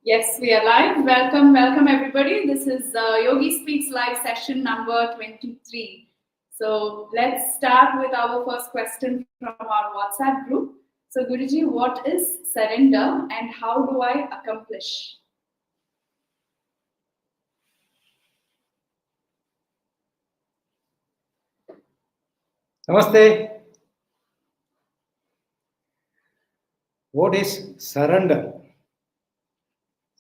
Yes, we are live. Welcome everybody. This is Yogi Speaks Live session number 23. So let's start with our first question from our WhatsApp group. So Guruji, what is surrender and how do I accomplish? Namaste. What is surrender?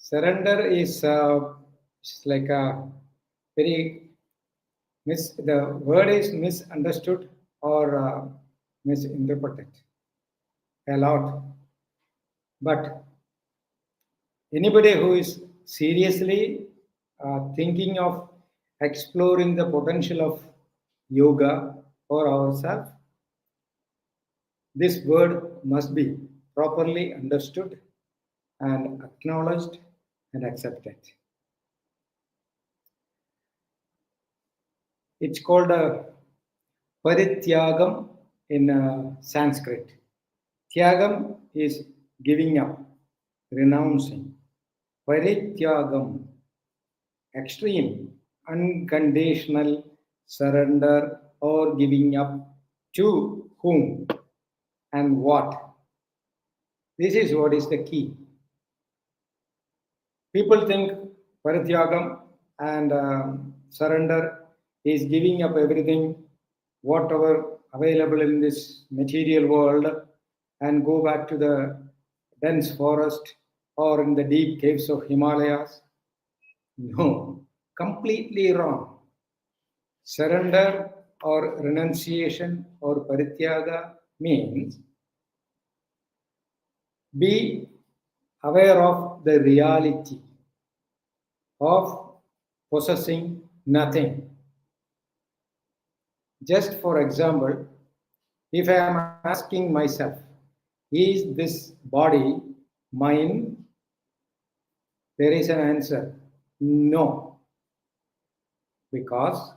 Surrender is it's like a very the word is misunderstood or misinterpreted a lot. But anybody who is seriously thinking of exploring the potential of yoga for ourselves, this word must be properly understood and acknowledged and accepted. It's called a parityagam in Sanskrit. Tyagam is giving up, renouncing. Parityagam, extreme, unconditional surrender or giving up to whom and what. This is what is the key. People think parityagam and surrender is giving up everything, whatever available in this material world, and go back to the dense forest or in the deep caves of Himalayas. No, completely wrong. Surrender or renunciation or parityaga means be aware of the reality of possessing nothing. Just for example, if I am asking myself, is this body mine? There is an answer, no. Because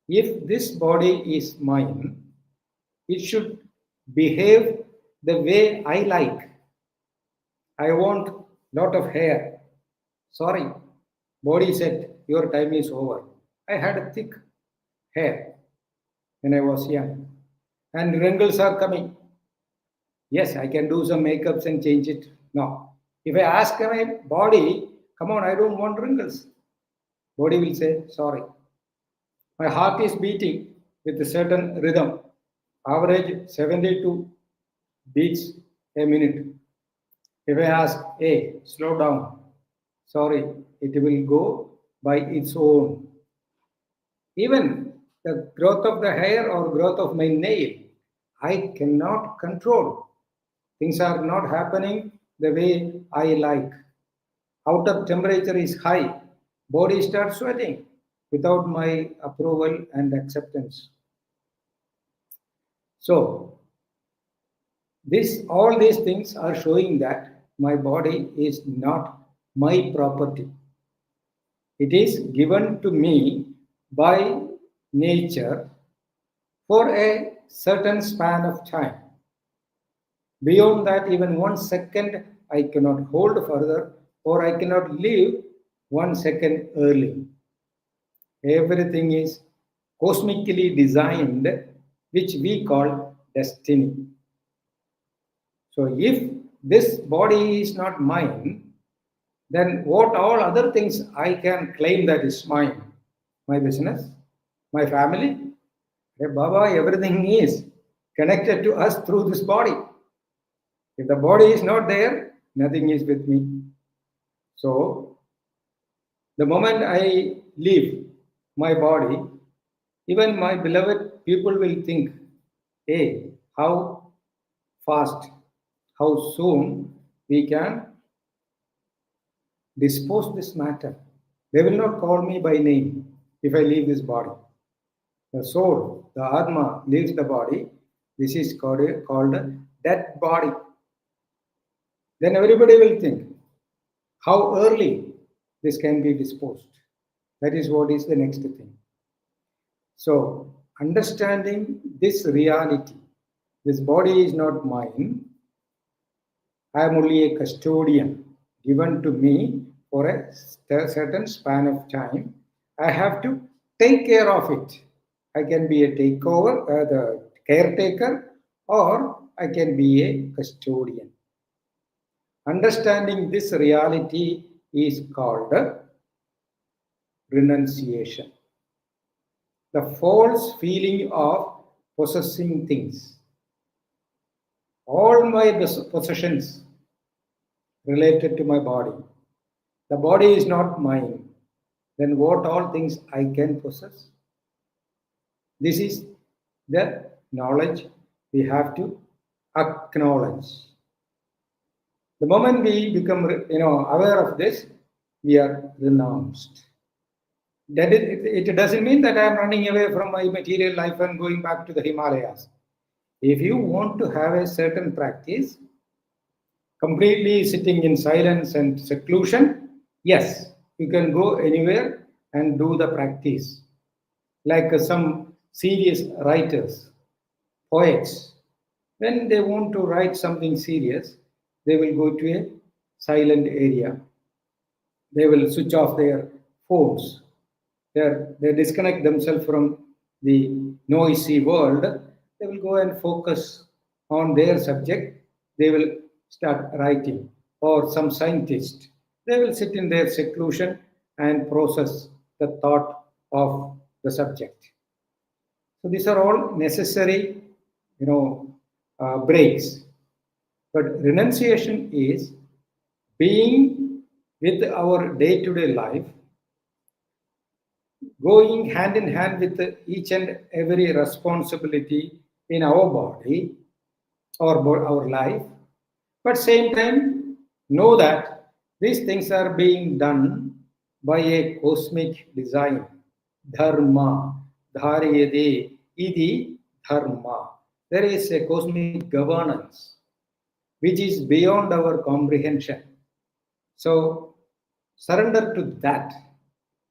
if this body is mine, it should behave the way I like. I want lot of hair. Sorry, body said your time is over. I had a thick hair when I was young, and wrinkles are coming. Yes, I can do some makeups and change it. No. If I ask my body, come on, I don't want wrinkles. Body will say, sorry. My heart is beating with a certain rhythm, average 72 beats a minute. If I ask, hey, slow down, sorry, it will go by its own. Even the growth of the hair or growth of my nail, I cannot control. Things are not happening the way I like. Outer temperature is high, body starts sweating without my approval and acceptance. So, all these things are showing that my body is not my property. It is given to me by nature for a certain span of time. Beyond that, even 1 second, I cannot hold further or I cannot leave 1 second early. Everything is cosmically designed, which we call destiny. So, if this body is not mine, then what all other things I can claim that is mine? My business, my family, hey Baba, everything is connected to us through this body. If the body is not there, nothing is with me. So, the moment I leave my body, even my beloved people will think, hey, how fast, how soon we can dispose this matter. They will not call me by name if I leave this body. The soul, the Atma leaves the body. This is called a dead body. Then everybody will think, how early this can be disposed. That is what is the next thing. So, understanding this reality, this body is not mine, I am only a custodian. given to me for a certain span of time. I have to take care of it. I can be a takeover, the caretaker, or I can be a custodian. Understanding this reality is called renunciation. The false feeling of possessing things. All my possessions related to my body. The body is not mine. Then what all things I can possess? This is the knowledge we have to acknowledge. The moment we become aware of this, we are renounced. That is, it doesn't mean that I am running away from my material life and going back to the Himalayas. If you want to have a certain practice, completely sitting in silence and seclusion, yes, you can go anywhere and do the practice. Like some serious writers, poets, when they want to write something serious, they will go to a silent area. They will switch off their phones. They disconnect themselves from the noisy world. They will go and focus on their subject. They will start writing. Or some scientist, they will sit in their seclusion and process the thought of the subject. So these are all necessary, breaks. But renunciation is being with our day-to-day life, going hand in hand with each and every responsibility in our body or our life, but same time know that these things are being done by a cosmic design, dharma, dharayade, idi dharma. There is a cosmic governance which is beyond our comprehension. So surrender to that.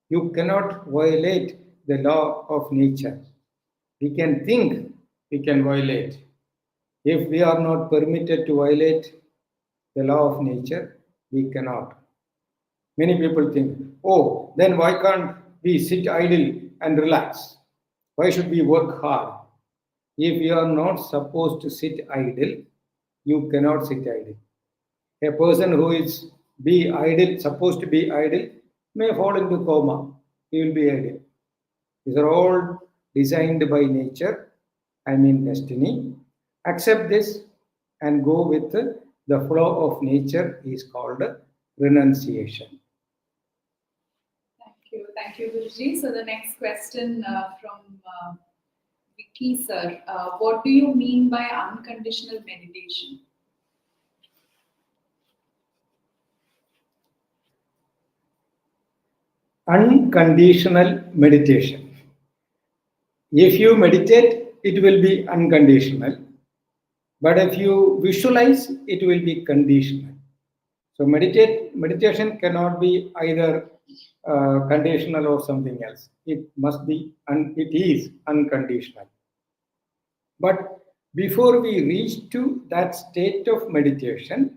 You cannot violate the law of nature. We can think we can violate. If we are not permitted to violate the law of nature, we cannot. Many people think, oh, then why can't we sit idle and relax? Why should we work hard? If you are not supposed to sit idle, you cannot sit idle. A person who is be idle, supposed to be idle, may fall into coma. He will be idle. These are all designed by nature, I mean destiny. Accept this and go with the flow of nature is called renunciation. Thank you, Guruji. So the next question from Vicky sir, what do you mean by unconditional meditation? Unconditional meditation. If you meditate, it will be unconditional. But if you visualize, it will be conditional. So meditation cannot be either conditional or something else. It must be, it is unconditional. But before we reach to that state of meditation,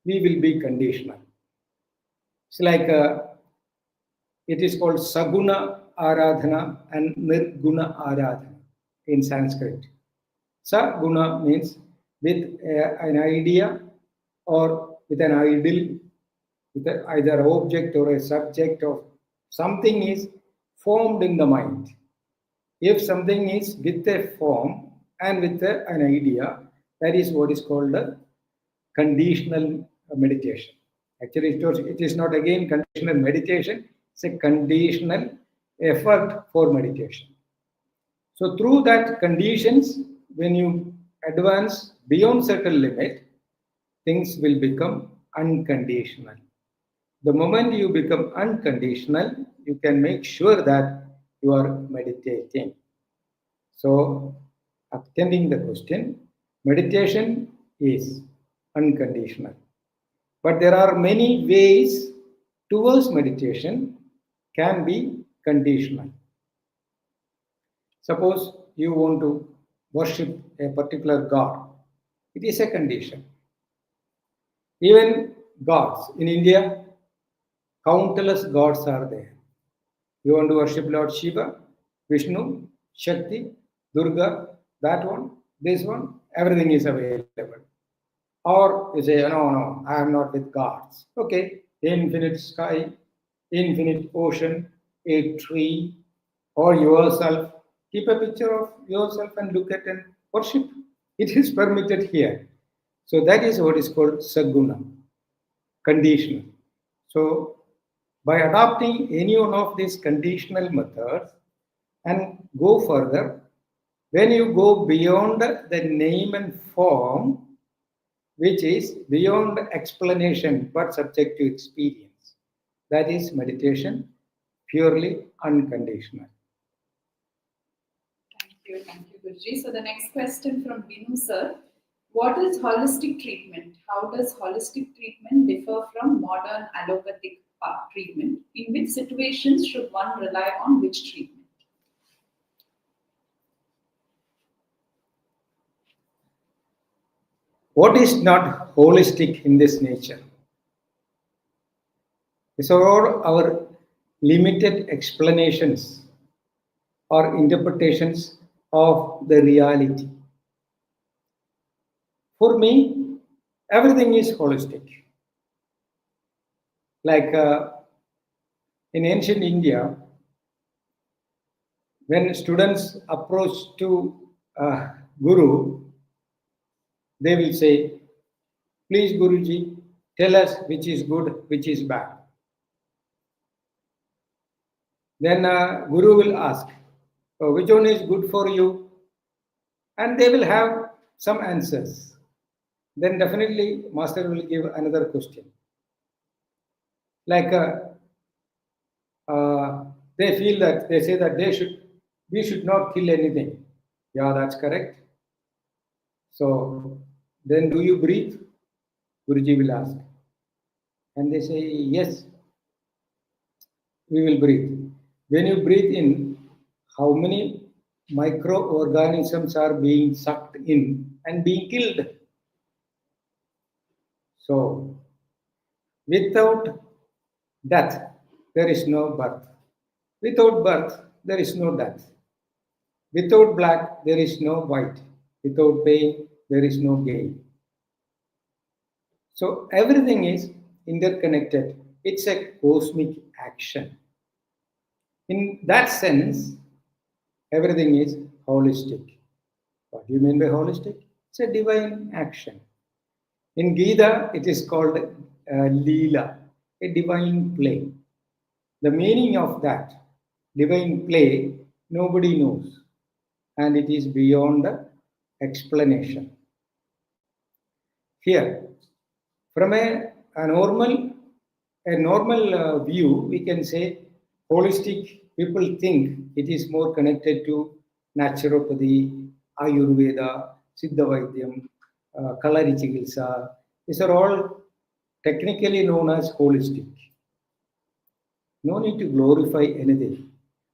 we will be conditional. It's like it is called Saguna Aradhana and Nirguna Aradhana in Sanskrit. Saguna means with an idea or with an ideal, with either an object or a subject of something is formed in the mind. If something is with a form and with an idea, that is what is called a conditional meditation. Actually, it is not again conditional meditation, it's a conditional effort for meditation. So through that conditions, when you advance beyond certain limit, things will become unconditional. The moment you become unconditional, you can make sure that you are meditating. So, attending the question, meditation is unconditional. But there are many ways towards meditation can be conditional. Suppose you want to worship a particular god, it is a condition. Even gods. In India, countless gods are there. You want to worship Lord Shiva, Vishnu, Shakti, Durga, that one, this one, everything is available. Or you say, no, no, I am not with gods. Okay, infinite sky, infinite ocean, a tree, or yourself. Keep a picture of yourself and look at and worship. It is permitted here. So that is what is called saguna, conditional. So by adopting any one of these conditional methods and go further, when you go beyond the name and form, which is beyond explanation but subject to experience, that is meditation, purely unconditional. Thank you, Guruji. So the next question from Binu sir. What is holistic treatment? How does holistic treatment differ from modern allopathic treatment? In which situations should one rely on which treatment? What is not holistic in this nature? These are all our limited explanations or interpretations of the reality. For me, everything is holistic. Like in ancient India, when students approach to Guru, they will say, please Guruji, tell us which is good, which is bad. Then Guru will ask, oh, which one is good for you? And they will have some answers. Then definitely Master will give another question. Like they feel that, they say that we should not kill anything. Yeah, that's correct. So then do you breathe? Guruji will ask. And they say, yes, we will breathe. When you breathe in, how many microorganisms are being sucked in and being killed? So, without death, there is no birth. Without birth, there is no death. Without black, there is no white. Without pain, there is no gain. So, everything is interconnected. It's a cosmic action. In that sense, everything is holistic. What do you mean by holistic? It's a divine action. In Gita, it is called Leela, a divine play. The meaning of that divine play, nobody knows, and it is beyond explanation. Here, from a normal view, we can say holistic people think it is more connected to naturopathy, Ayurveda, Siddha Vaidyam, Kalari Chikitsa. These are all technically known as holistic. No need to glorify anything.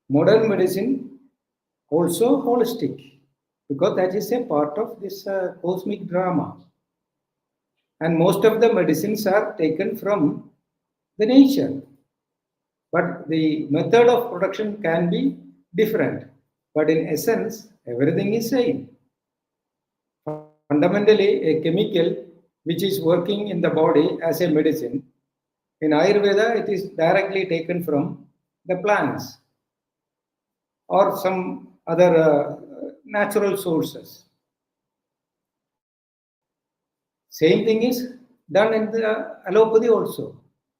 Modern medicine also holistic because that is a part of this cosmic drama. And most of the medicines are taken from the nature. But the method of production can be different. But in essence, everything is same. Fundamentally, a chemical which is working in the body as a medicine, in Ayurveda, it is directly taken from the plants or some other natural sources. Same thing is done in the allopathy also.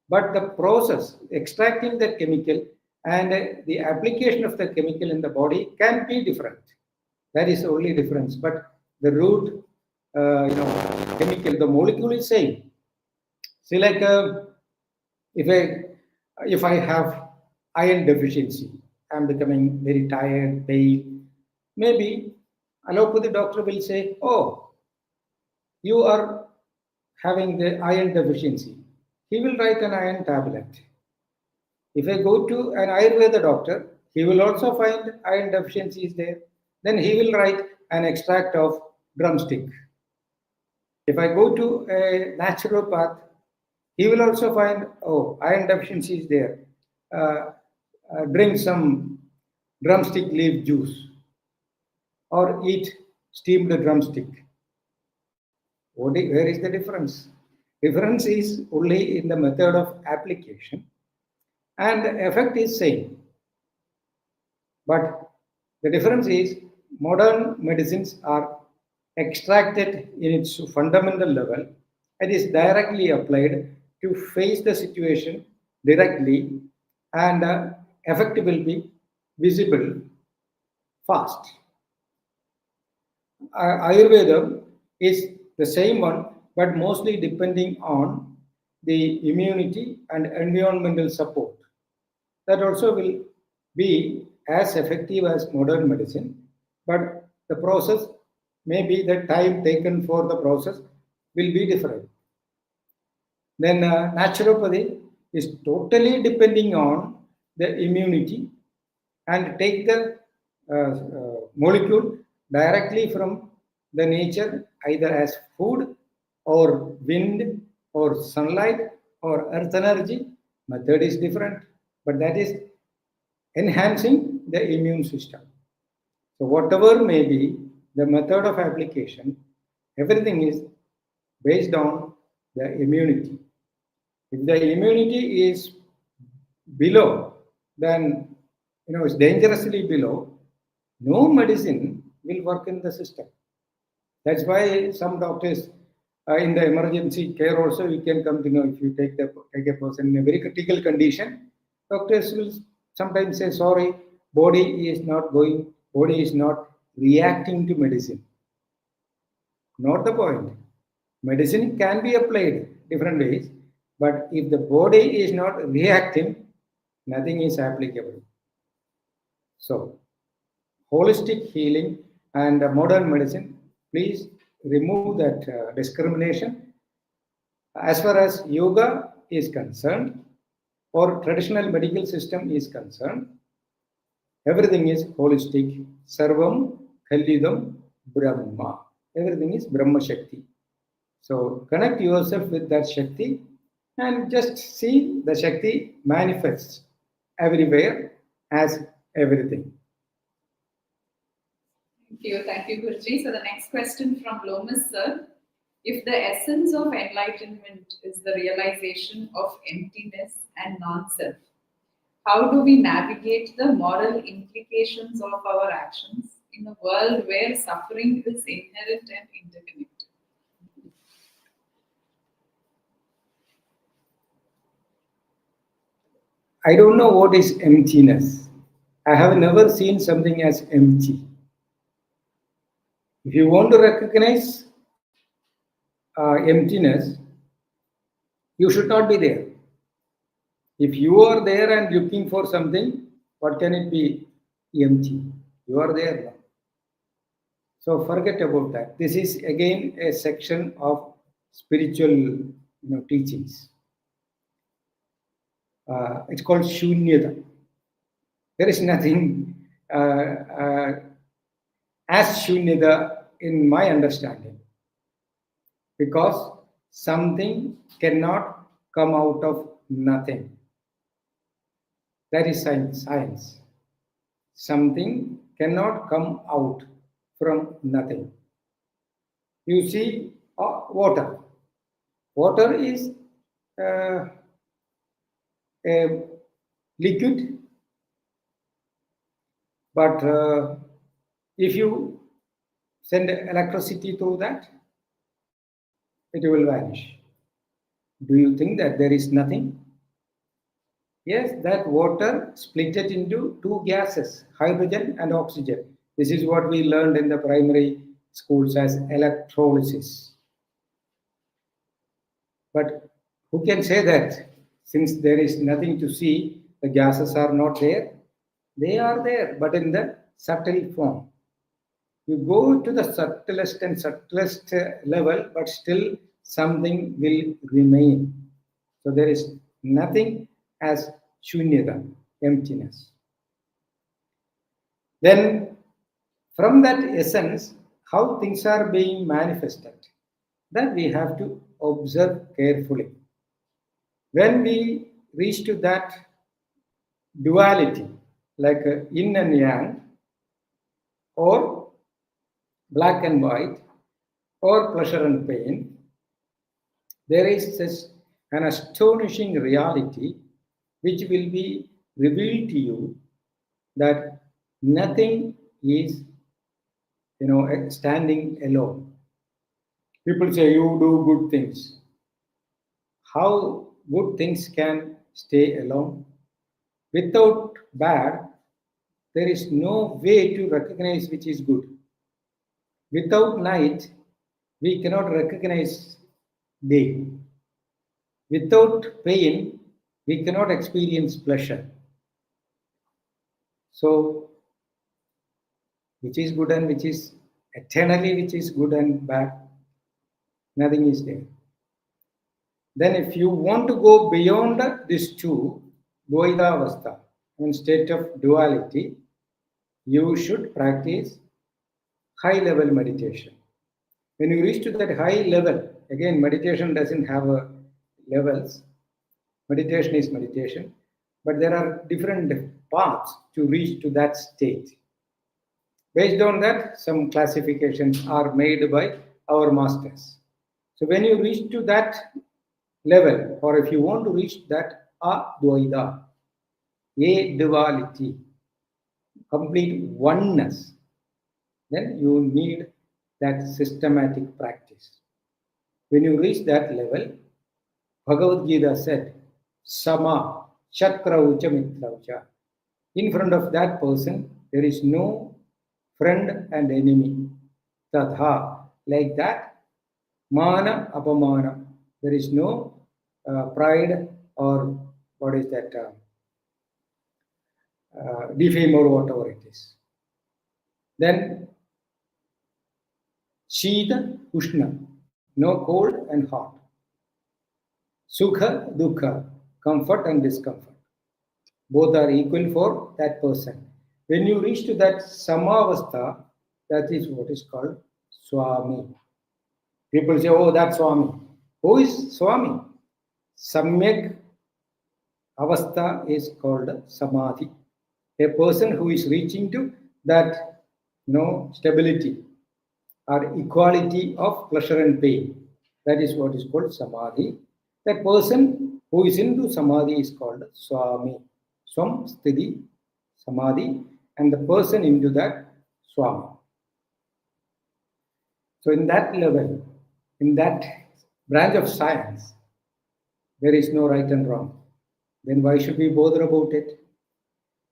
But the process, extracting the chemical and the application of the chemical in the body can be different. That is the only difference. But the root, chemical, the molecule is same. See, like if I have iron deficiency, I'm becoming very tired, pale. Maybe allopathy doctor will say, "Oh, you are having the iron deficiency." He will write an iron tablet. If I go to an Ayurveda doctor, he will also find iron deficiencies there. Then he will write an extract of drumstick. If I go to a naturopath, He will also find, oh, iron deficiency is there. Drink some drumstick leaf juice or eat steamed drumstick. Where is the difference? Difference is only in the method of application, and the effect is same. But the difference is modern medicines are extracted in its fundamental level. It is directly applied to face the situation directly, and effect will be visible fast. Ayurveda is the same one, but mostly depending on the immunity and environmental support. That also will be as effective as modern medicine, but the process, maybe the time taken for the process will be different. Then naturopathy is totally depending on the immunity and take the molecule directly from the nature, either as food or wind or sunlight or earth energy. Method is different, but that is enhancing the immune system. So whatever may be the method of application, everything is based on the immunity. If the immunity is below, then it's dangerously below, no medicine will work in the system. That's why some doctors in the emergency care also you can come to know if you take a person in a very critical condition, doctors will sometimes say sorry, body is not reacting to medicine. Not the point. Medicine can be applied different ways, but if the body is not reacting, nothing is applicable. So, holistic healing and modern medicine, please remove that discrimination. As far as yoga is concerned, or traditional medical system is concerned, everything is holistic. Sarvam Khalidam Brahma. Everything is Brahma Shakti. So connect yourself with that Shakti and just see the Shakti manifests everywhere as everything. Thank you, Guruji. So the next question from Lomas sir. If the essence of enlightenment is the realization of emptiness and non-self, how do we navigate the moral implications of our actions in a world where suffering is inherent and interconnected? I don't know what is emptiness. I have never seen something as empty. If you want to recognize emptiness, you should not be there. If you are there and looking for something, what can it be? Empty. You are there now. So forget about that. This is again a section of spiritual teachings. It's called Shunyata. There is nothing as Shunyata in my understanding, because something cannot come out of nothing. That is science. Something cannot come out from nothing. You see, water. Water is a liquid, but if you send electricity through that, it will vanish. Do you think that there is nothing? Yes, that water split it into two gases, hydrogen and oxygen. This is what we learned in the primary schools as electrolysis. But who can say that since there is nothing to see, the gases are not there? They are there, but in the subtle form. You go to the subtlest and subtlest level, but still something will remain. So there is nothing as shunyata, emptiness. Then from that essence, how things are being manifested, that we have to observe carefully. When we reach to that duality, like yin and yang, or black and white, or pleasure and pain, there is this an astonishing reality which will be revealed to you that nothing is, standing alone. People say you do good things. How good things can stay alone? Without bad, there is no way to recognize which is good. Without night, we cannot recognize day. Without pain, we cannot experience pleasure. So, which is good and which is eternally, which is good and bad, nothing is there. Then, if you want to go beyond these two, Dvaita Avastha, in state of duality, you should practice high level meditation. When you reach to that high level, again, meditation doesn't have a levels. Meditation is meditation, but there are different paths to reach to that state. Based on that, some classifications are made by our masters. So when you reach to that level, or if you want to reach that advaita, a duality, complete oneness, then you need that systematic practice. When you reach that level, Bhagavad Gita said, Sama Shatraucha Mitraucha. In front of that person, there is no friend and enemy. Tadha. Like that, Mana Apamana. There is no pride or what is that? Defame or whatever it is. Then Shita Ushna. No cold and hot. Sukha Dukha. Comfort and discomfort. Both are equal for that person. When you reach to that samavastha, that is what is called Swami. People say, oh, that's Swami. Who is Swami? Samyak avastha is called Samadhi. A person who is reaching to that stability or equality of pleasure and pain. That is what is called Samadhi. That person who is into Samadhi is called Swami. Swam Sthiti Samadhi, and the person into that Swami. So in that level, in that branch of science, there is no right and wrong. Then why should we bother about it?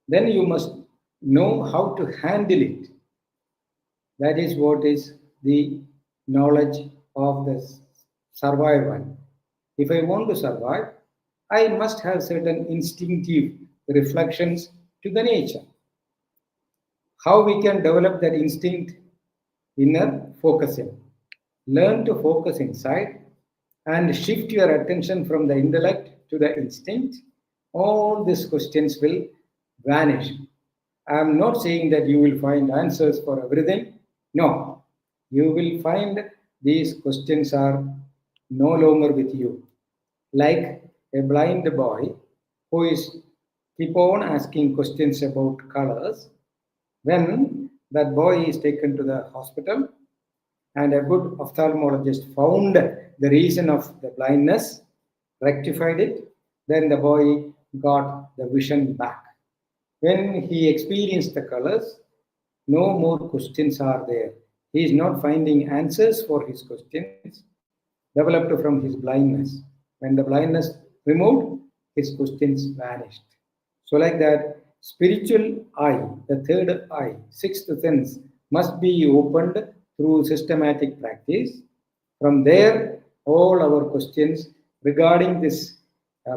Then you must know how to handle it. That is what is the knowledge of the survival. If I want to survive, I must have certain instinctive reflections to the nature. How we can develop that instinct? Inner focusing. Learn to focus inside and shift your attention from the intellect to the instinct. All these questions will vanish. I am not saying that you will find answers for everything. No, you will find these questions are no longer with you. Like a blind boy who is keep on asking questions about colors. When that boy is taken to the hospital and a good ophthalmologist found the reason of the blindness, rectified it, then the boy got the vision back. When he experienced the colors, no more questions are there. He is not finding answers for his questions developed from his blindness. When the blindness removed, his questions vanished. So, like that, spiritual eye, the third eye, sixth sense, must be opened through systematic practice. From there, all our questions regarding this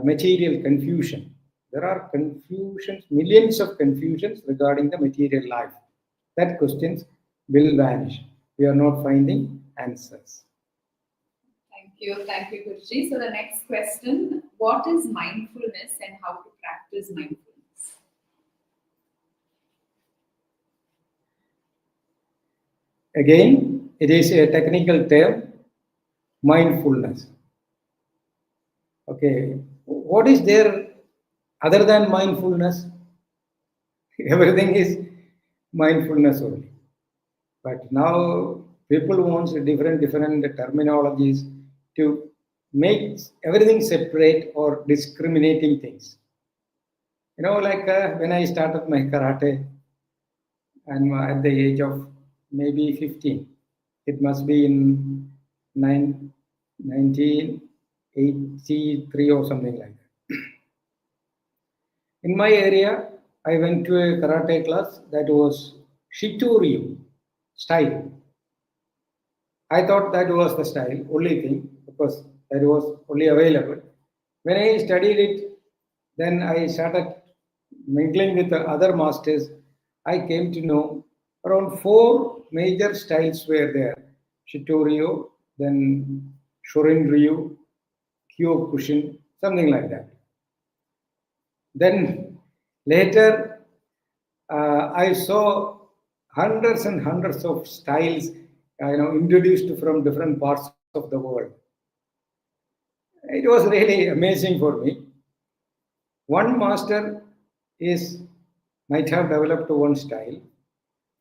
material confusion. There are confusions, millions of confusions regarding the material life. That questions will vanish. We are not finding answers. Thank you, Guruji. So the next question, what is mindfulness and how to practice mindfulness? Again, it is a technical term, mindfulness. Okay, what is there other than mindfulness? Everything is mindfulness only. But now people want different terminologies to make everything separate or discriminating things. Like when I started my karate, and at the age of maybe 15, it must be in 1983 or something like that. In my area, I went to a karate class that was Shitoryu style. I thought that was the style, only thing, because that was only available. When I studied it, then I started mingling with the other masters. I came to know around four major styles were there: Shitoryu, then Shorin Ryu, Kyokushin, something like that. Then later, I saw hundreds and hundreds of styles, introduced from different parts of the world. It was really amazing for me. One master is might have developed one style,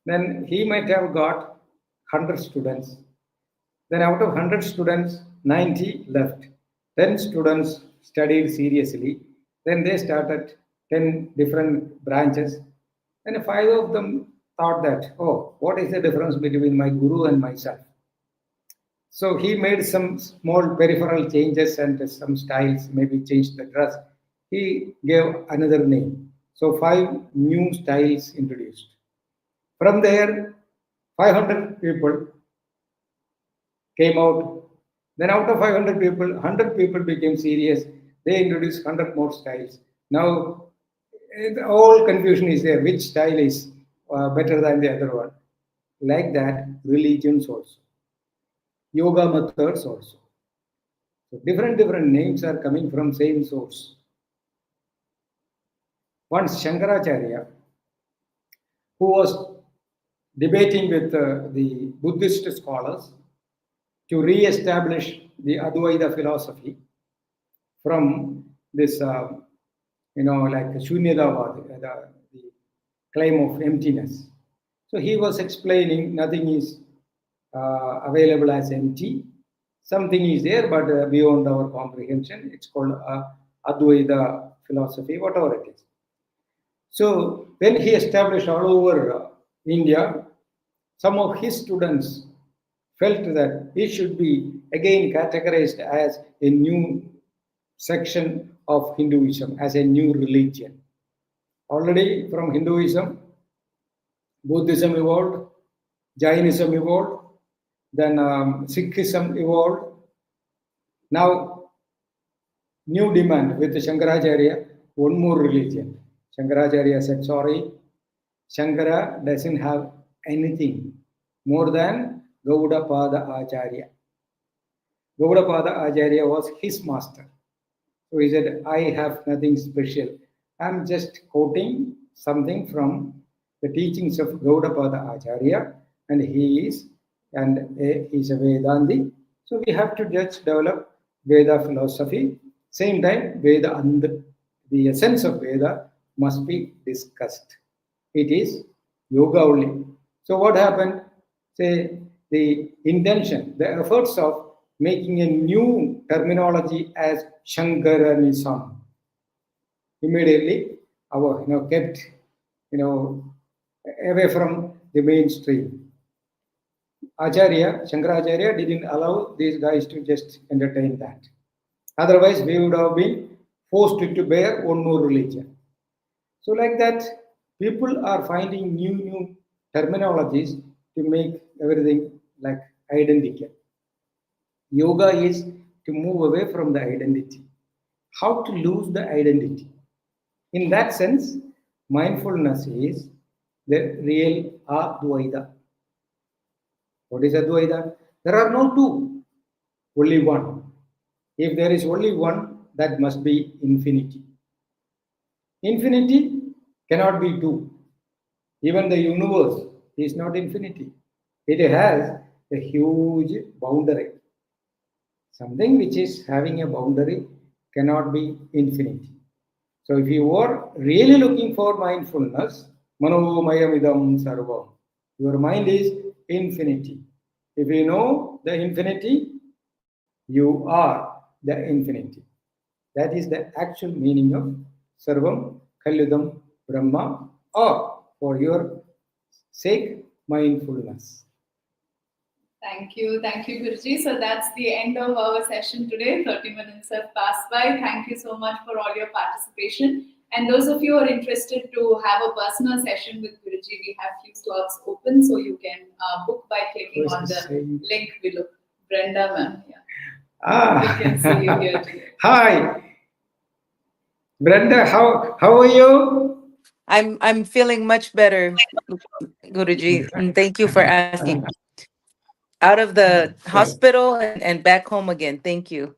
then he might have got 100 students. Then out of 100 students, 90 left. 10 students studied seriously. Then they started 10 different branches. And five of them thought that, oh, what is the difference between my guru and myself? So he made some small peripheral changes and some styles, maybe changed the dress. He gave another name. So five new styles introduced. From there, 500 people came out. Then out of 500 people, 100 people became serious. They introduced 100 more styles. Now, all confusion is there. Which style is better than the other one? Like that, religions also. Yoga methods also. So different names are coming from same source. Once Shankaracharya, who was debating with the Buddhist scholars to re-establish the Advaita philosophy from this, like Shunyadavad, the claim of emptiness. So he was explaining nothing is available as empty. Something is there, but beyond our comprehension. It's called Advaita philosophy, whatever it is. So when he established all over India, some of his students felt that he should be again categorized as a new section of Hinduism, as a new religion. Already from Hinduism, Buddhism evolved, Jainism evolved, then Sikhism evolved. Now, new demand with Shankaracharya, one more religion. Shankaracharya said, sorry, Shankara doesn't have anything more than Gaudapada Acharya. Gaudapada Acharya was his master. So he said, I have nothing special. I'm just quoting something from the teachings of Gaudapada Acharya, and he's a Vedanti. So we have to just develop Veda philosophy. Same time, Veda and the essence of Veda must be discussed. It is yoga only. So what happened? Say the intention, the efforts of making a new terminology as Shankaranism. Immediately, our kept away from the mainstream. Shankaracharya didn't allow these guys to just entertain that. Otherwise, we would have been forced to bear one more religion. So like that, people are finding new terminologies to make everything like identical. Yoga is to move away from the identity. How to lose the identity? In that sense, mindfulness is the real Advaita. What is Advaita? There are no two, only one. If there is only one, that must be infinity. Infinity cannot be two. Even the universe is not infinity. It has a huge boundary. Something which is having a boundary cannot be infinity. So if you are really looking for mindfulness, manomayamidam sarvam, your mind is infinity. If you know the infinity, you are the infinity. That is the actual meaning of sarvam kalyudam brahma, or for your sake, mindfulness. Thank you, Guruji. So that's the end of our session today. 30 minutes have passed by. Thank you so much for all your participation. And those of you who are interested to have a personal session with Guruji, we have few slots open, so you can book by clicking on the link below. Brenda, ma'am. Yeah. We can see you here today. Hi, Brenda. How are you? I'm feeling much better, Guruji, and thank you for asking. Out of the hospital and back home again. Thank you.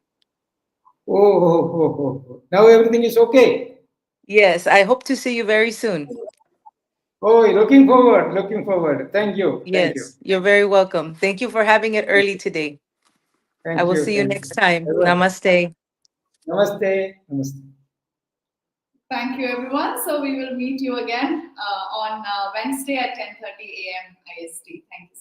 Now everything is okay. Yes, I hope to see you very soon. Oh, looking forward. Looking forward. Thank you. Thank you. Yes, you're very welcome. Thank you for having it early today. I Thank will you. see you Thank next you. time. Everyone. Namaste. Namaste. Namaste. Thank you, everyone. So we will meet you again on Wednesday at 10:30 a.m. IST. Thank you.